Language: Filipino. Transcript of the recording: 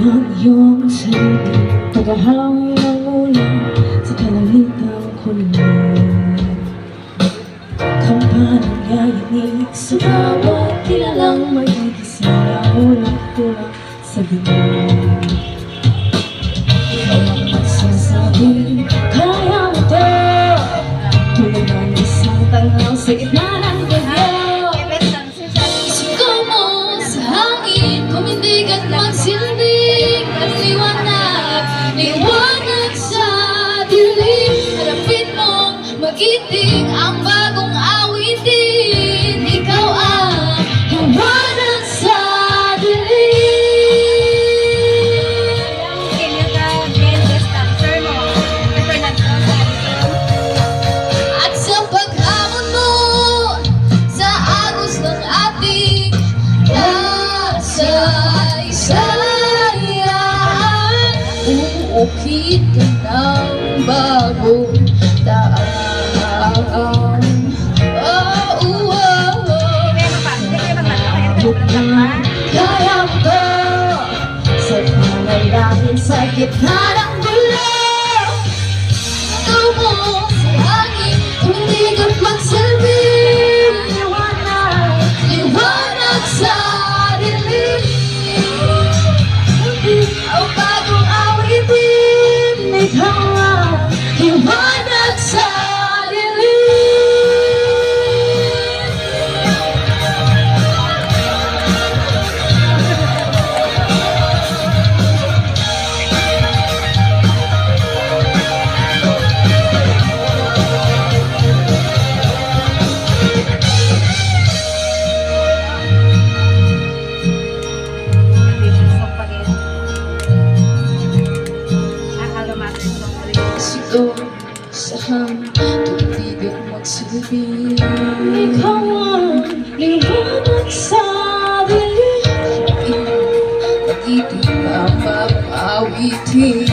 ang iyong sarili, paghahawi ng ulan sa kalalitang kulay. Kung paano yayanig sa bawat kilalang may gising na ulang-ulang sa dilim. Ikaw ang magsasabi, kaya mo to, tulad ng isang tanaw sa gitna ng bagyo. Ikaw mo sa hangin, kumindig at magsilbing at liwanag sa dilim. Harapin mong magiting ang bagong awitin. Ikaw ang liwanag sa dilim. At sa paghamon mo sa agos ng ating kasaysayan, uukit ka ng bagong daan. Kaya mo to sa panalangin sa gitna ng gulo. Ikaw mo sa hangin, tumindig at magsilbing liwanag sa dilim. Ang bagong awitin, ikaw ang liwanag sa dilim. Sigaw sa hangin, tutig at magsilbing. Ikaw ang liwanag sa dilim. Nagiting ang bagong awitin.